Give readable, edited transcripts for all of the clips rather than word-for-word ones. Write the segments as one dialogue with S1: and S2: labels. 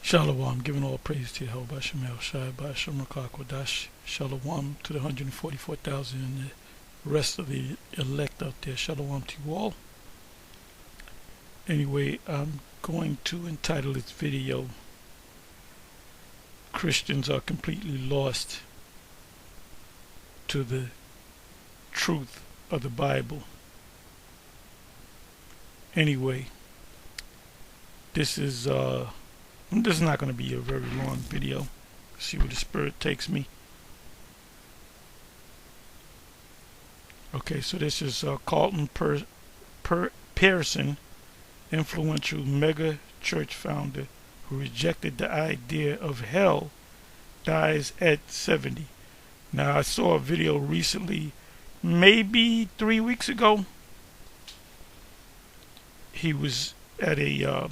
S1: Shalom, giving all praise to Yahweh Shemel Shai Ba'Shem Rakakwadash. Shalom to the 144,000 and the rest of the elect out there. Shalom to you all. Anyway, I'm going to entitle this video, Christians are completely lost to the truth of the Bible. Anyway, this is not going to be a very long video. See where the Spirit takes me. Okay, so this is Carlton Pearson, influential mega church founder who rejected the idea of hell, dies at 70. Now, I saw a video recently, maybe 3 weeks ago. He was at a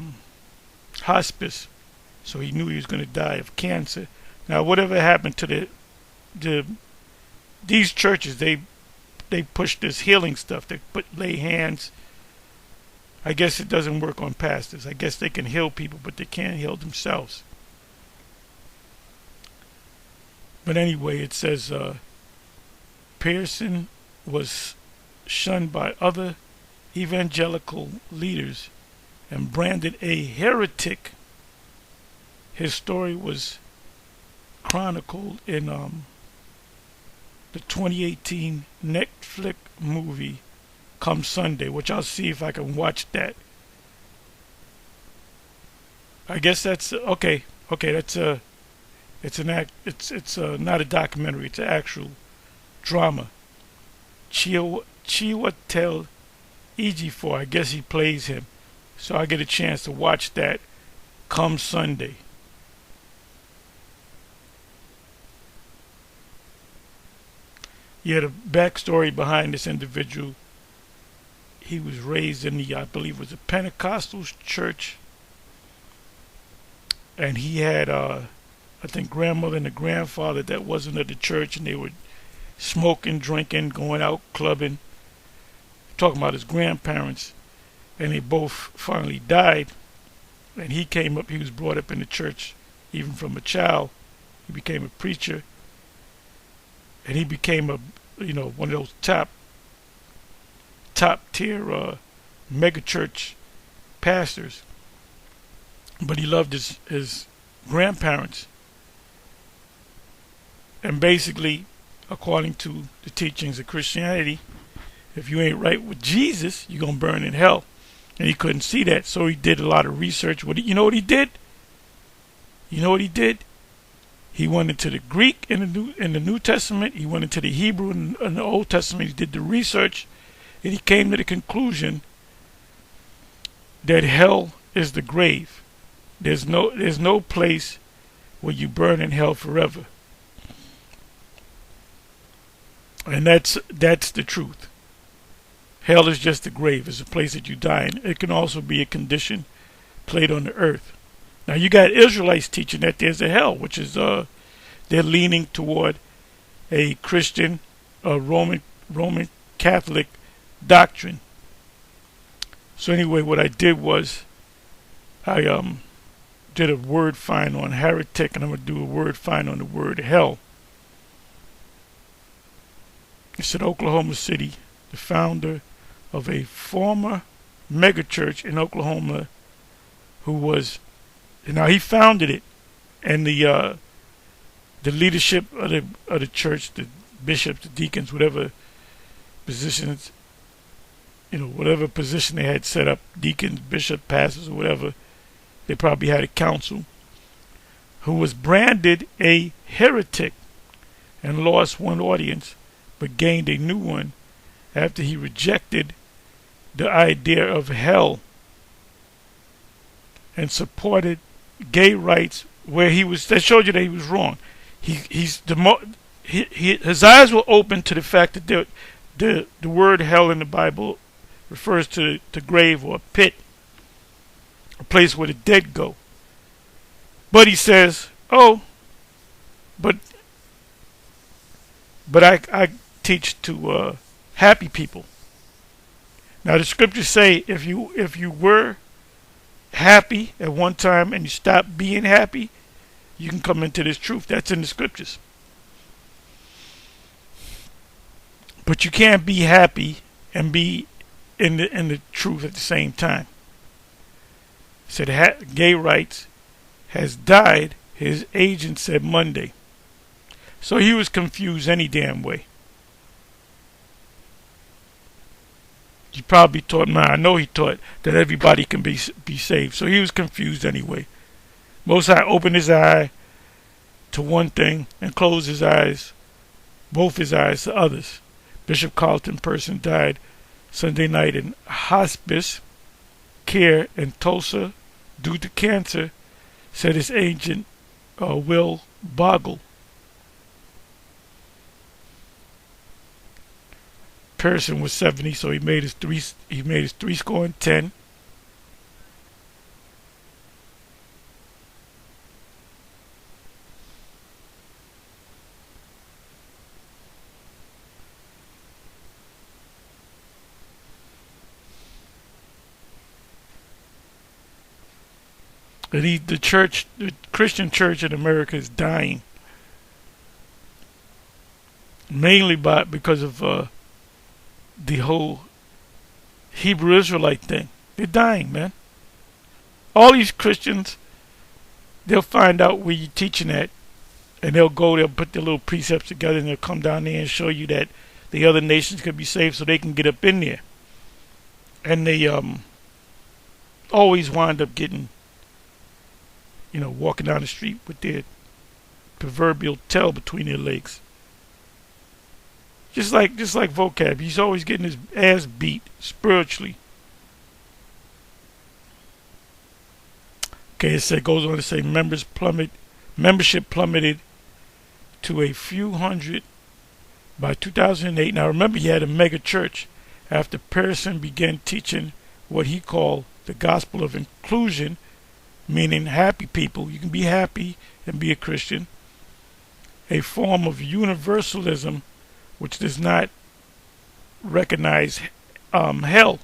S1: hospice, so he knew he was going to die of cancer. Now, whatever happened to these churches, they push this healing stuff. They lay hands. I guess it doesn't work on pastors. I guess they can heal people, but they can't heal themselves. But anyway, it says Pearson was shunned by other evangelical leaders and branded a heretic. His story was chronicled in the 2018 Netflix movie Come Sunday, which I'll see if I can watch that. I guess that's okay. That's it's not a documentary. It's an actual drama. Chiwetel Ejiofor, I guess he plays him, so I get a chance to watch that come Sunday. Yeah, the backstory behind this individual: he was raised in the, I believe it was a Pentecostal church, and he had I think grandmother and a grandfather that wasn't at the church, and they were smoking, drinking, going out clubbing. Talking about his grandparents, and they both finally died. And he came up, he was brought up in the church even from a child. He became a preacher, and he became one of those top tier mega church pastors. But he loved his grandparents, and basically, according to the teachings of Christianity, if you ain't right with Jesus, you're going to burn in hell. And he couldn't see that, so he did a lot of research. You know what he did? He went into the Greek in the New Testament. He went into the Hebrew in the Old Testament. He did the research, and he came to the conclusion that hell is the grave. There's no place where you burn in hell forever. And that's the truth. Hell is just the grave. It's a place that you die in. It can also be a condition played on the earth. Now, you got Israelites teaching that there's a hell, which is they're leaning toward a Christian, Roman Catholic doctrine. So anyway, what I did was I did a word find on heretic, and I'm going to do a word find on the word hell. It's in Oklahoma City. The founder of a former megachurch in Oklahoma, he founded it, and the leadership of the church, the bishops, the deacons, whatever positions, whatever position they had set up, deacons, bishops, pastors, or whatever, they probably had a council, who was branded a heretic and lost one audience, but gained a new one after he rejected the idea of hell and supported gay rights, that showed you that he was wrong. His eyes were open to the fact that the word hell in the Bible refers to the grave or a pit, a place where the dead go. But he says, but I teach to happy people. Now the scriptures say if you were happy at one time and you stop being happy, you can come into this truth. That's in the scriptures. But you can't be happy and be in the truth at the same time. Said gay rights has died, his agent said Monday. So he was confused any damn way. He probably thought, man, I know he thought that everybody can be saved. So he was confused anyway. Most High opened his eye to one thing and closed his eyes, both his eyes, to others. Bishop Carlton Pearson died Sunday night in hospice care in Tulsa due to cancer, said his agent Will Boggle. Pearson was 70, so he made his three score and 10. And the Christian church in America is dying, mainly because of the whole Hebrew Israelite thing. They're dying, man. All these Christians, they'll find out where you're teaching at, and they'll put their little precepts together, and they'll come down there and show you that the other nations could be saved so they can get up in there. And they always wind up getting, walking down the street with their proverbial tail between their legs. Just like vocab, he's always getting his ass beat spiritually. Okay, it goes on to say membership plummeted to a few hundred by 2008. Now remember, he had a mega church after Pearson began teaching what he called the gospel of inclusion, meaning happy people. You can be happy and be a Christian. A form of universalism which does not recognize hell.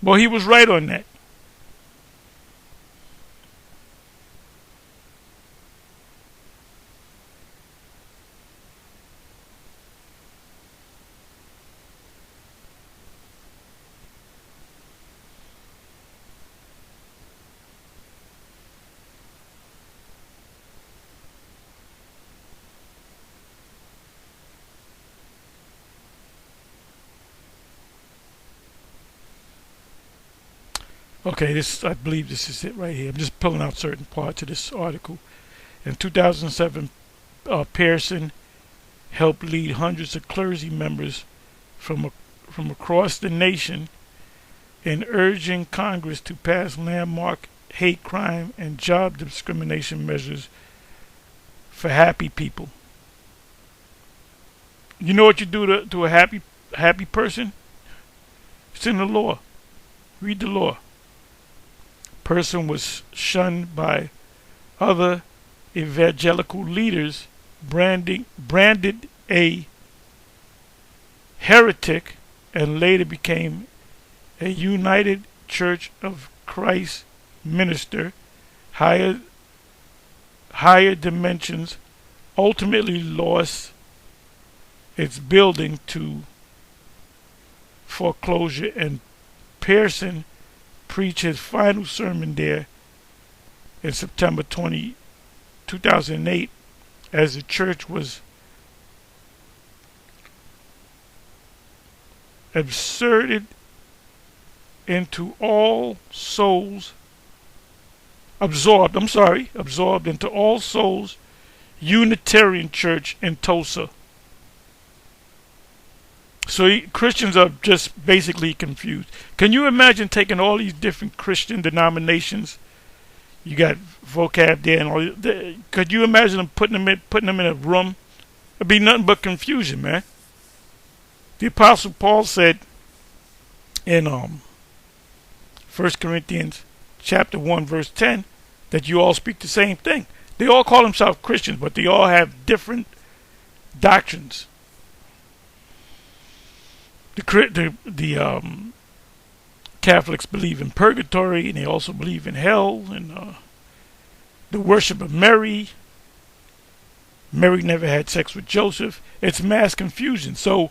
S1: Well, he was right on that. Okay, I believe this is it right here. I'm just pulling out certain parts of this article. In 2007, Pearson helped lead hundreds of clergy members from across the nation in urging Congress to pass landmark hate crime and job discrimination measures for happy people. You know what you do to a happy person? It's in the law. Read the law. Pearson was shunned by other evangelical leaders, branded a heretic, and later became a United Church of Christ minister. Higher Dimensions ultimately lost its building to foreclosure, and Pearson preached his final sermon there in September 2008 as the church was absorbed into All Souls Unitarian Church in Tulsa. So Christians are just basically confused. Can you imagine taking all these different Christian denominations? You got vocab there and all. Could you imagine them putting them in a room? It'd be nothing but confusion, man. The Apostle Paul said in 1 Corinthians chapter 1 verse 10 that you all speak the same thing. They all call themselves Christians, but they all have different doctrines. The Catholics believe in purgatory, and they also believe in hell and the worship of Mary. Mary never had sex with Joseph. It's mass confusion. So,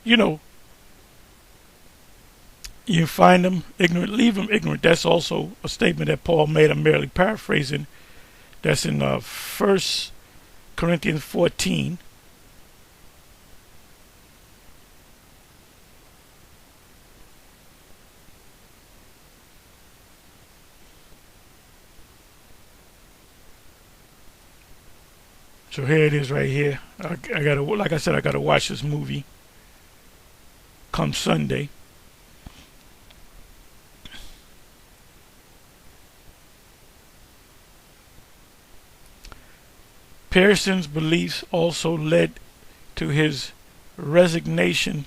S1: you know, you find them ignorant, leave them ignorant. That's also a statement that Paul made. I'm merely paraphrasing. That's in 1 Corinthians 14. So here it is right here. I gotta, like I said, I gotta watch this movie come Sunday. Pearson's beliefs also led to his resignation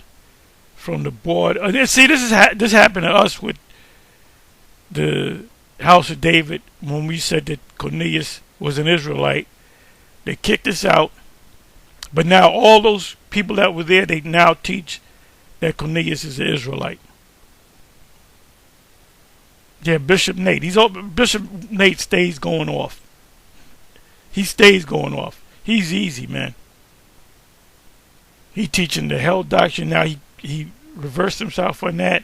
S1: from the board. See, this happened to us with the House of David when we said that Cornelius was an Israelite. They kicked us out, but now all those people that were there, they now teach that Cornelius is an Israelite. Yeah, Bishop Nate. Bishop Nate stays going off. He stays going off. He's easy, man. He teaching the hell doctrine. Now he reversed himself on that.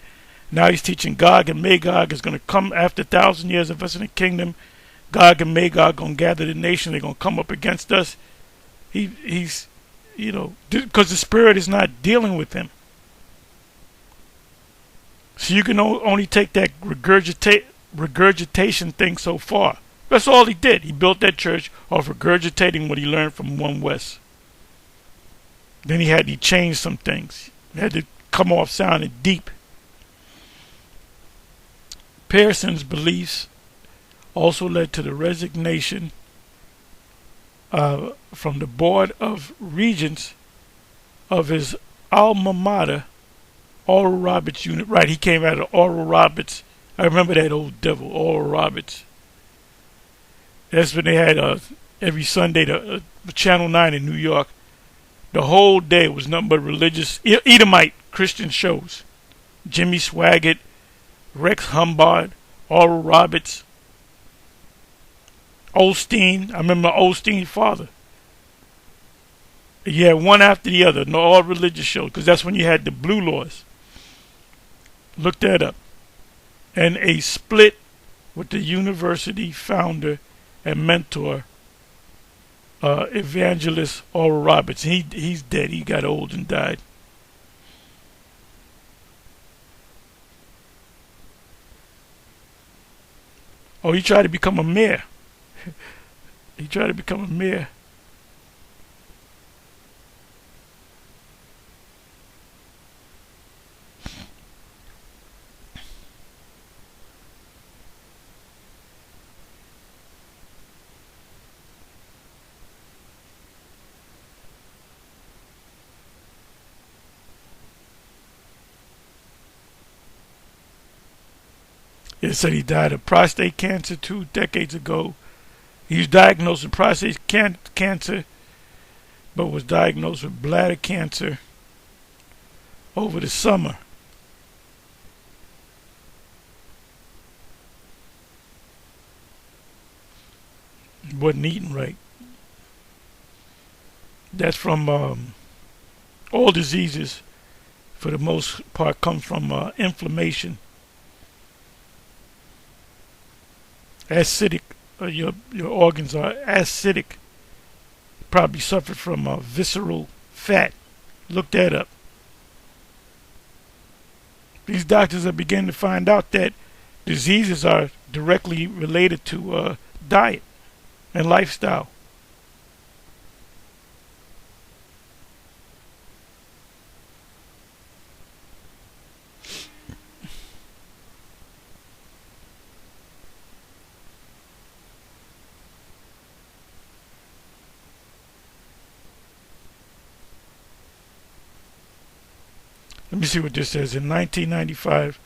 S1: Now he's teaching Gog and Magog is going to come after 1,000 years of us in the kingdom. Gog and Magog going to gather the nation. They're going to come up against us. He's, you know, because the Spirit is not dealing with him. So you can only take that regurgitation thing so far. That's all he did. He built that church off regurgitating what he learned from One West. Then he changed some things. He had to come off sounding deep. Pearson's beliefs also led to the resignation from the Board of Regents of his alma mater, Oral Roberts Unit. Right, he came out of Oral Roberts. I remember that old devil, Oral Roberts. That's when they had every Sunday, the Channel 9 in New York. The whole day was nothing but religious, Edomite Christian shows. Jimmy Swaggart, Rex Humbard, Oral Roberts, Osteen. I remember Osteen's father. Yeah, one after the other, no, all religious shows, because that's when you had the Blue Laws. Look that up. And a split with the university founder and mentor, evangelist Oral Roberts. He's dead. He got old and died. Oh, he tried to become a mayor. He tried to become a mayor. It said he died of prostate cancer 2 decades ago. He was diagnosed with prostate cancer, but was diagnosed with bladder cancer over the summer. He wasn't eating right. That's from all diseases, for the most part, come from inflammation. Acidic, your organs are acidic. Probably suffered from visceral fat. Look that up. These doctors are beginning to find out that diseases are directly related to diet and lifestyle. Let me see what this says. In 1995,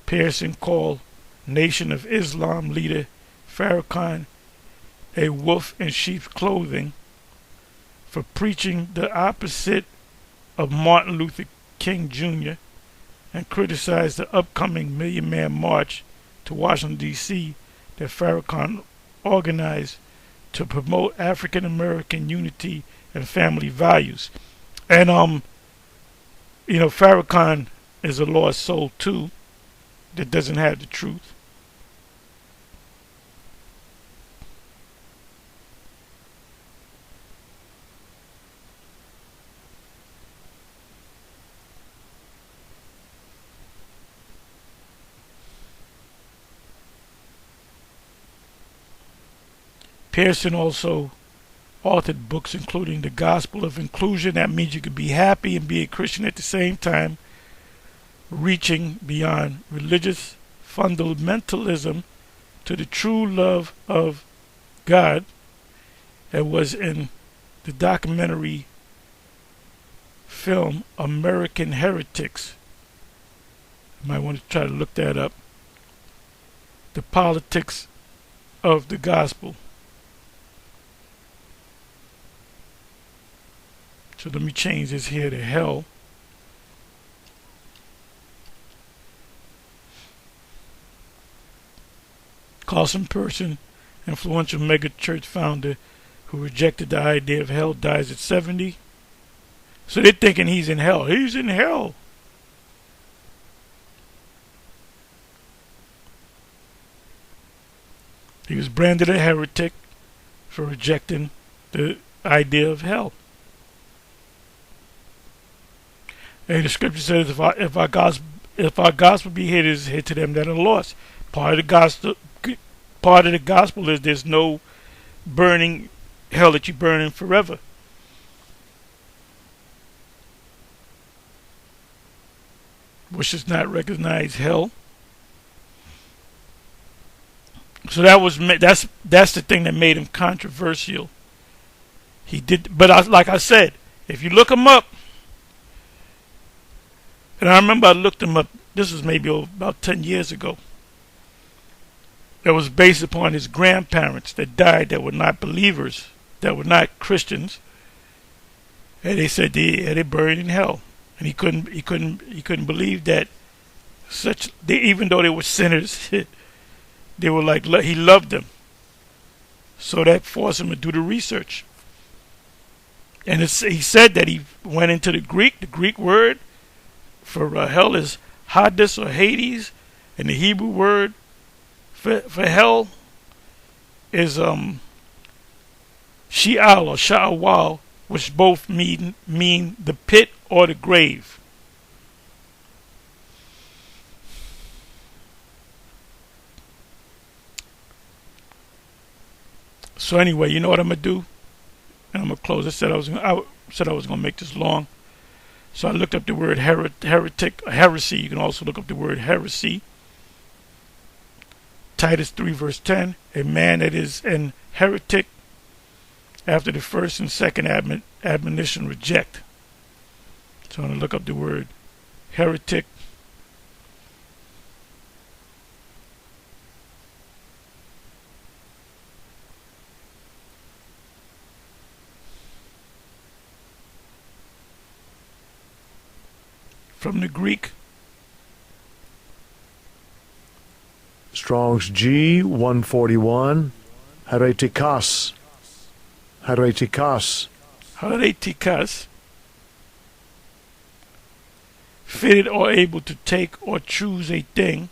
S1: Pearson called Nation of Islam leader Farrakhan a wolf in sheep's clothing for preaching the opposite of Martin Luther King Jr. and criticized the upcoming Million Man March to Washington, D.C. that Farrakhan organized to promote African American unity and family values. And Farrakhan is a lost soul too that doesn't have the truth. Pearson also authored books including The Gospel of Inclusion. That means you can be happy and be a Christian at the same time, reaching beyond religious fundamentalism to the true love of God. That was in the documentary film American Heretics. You might want to try to look that up. The politics of the gospel. So let me change this here to hell. Carlton, Pearson, influential mega church founder who rejected the idea of hell, dies at 70. So they're thinking he's in hell. He's in hell. He was branded a heretic for rejecting the idea of hell. And the scripture says, if our gospel be hid, it is hid to them that are lost. Part of the gospel is there's no burning hell that you burn in forever. Which does not recognize hell. So that's the thing that made him controversial. He did, but like I said, if you look him up, and I remember I looked him up. This was maybe about 10 years ago. That was based upon his grandparents that died that were not believers, that were not Christians, and they said they buried in hell, and he couldn't believe that even though they were sinners, they were like he loved them. So that forced him to do the research, and he said that he went into the Greek word for hell is Hades or Hades, and the Hebrew word for hell is Sheol or Sha'awal, which both mean the pit or the grave. So anyway, you know what I'm gonna do, and I'm gonna close. I said I was gonna make this long. So I looked up the word heresy. You can also look up the word heresy. Titus 3 verse 10, a man that is an heretic after the first and second admonition reject. So I'm going to look up the word heretic. From the Greek.
S2: Strong's G 141. Heretikos. Heretikos.
S1: Heretikos. Fitted or able to take or choose a thing.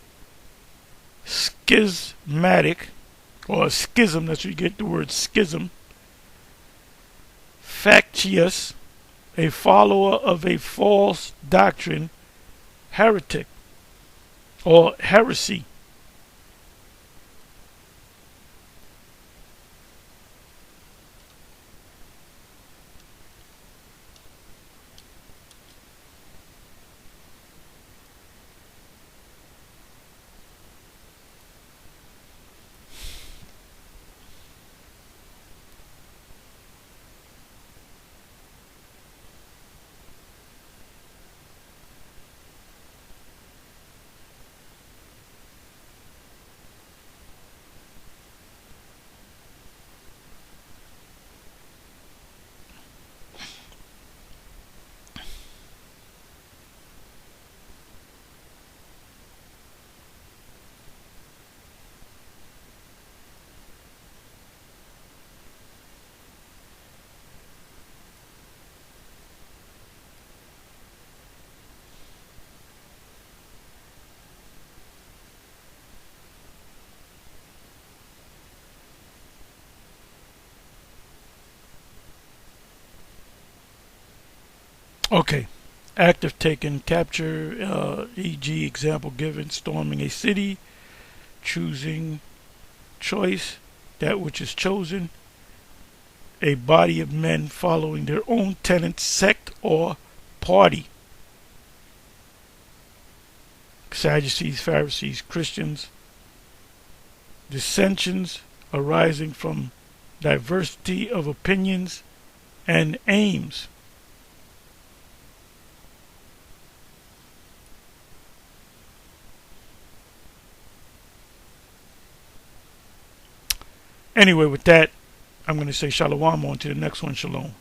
S1: Schismatic or schism, that's where you get the word schism. Factious, a follower of a false doctrine. Heretic or heresy. Okay. Act of taking, capture, e.g., example given, storming a city, choosing, choice, that which is chosen, a body of men following their own tenant, sect, or party. Sadducees, Pharisees, Christians. Dissensions arising from diversity of opinions and aims. Anyway, with that, I'm going to say shalom, on to the next one. Shalom.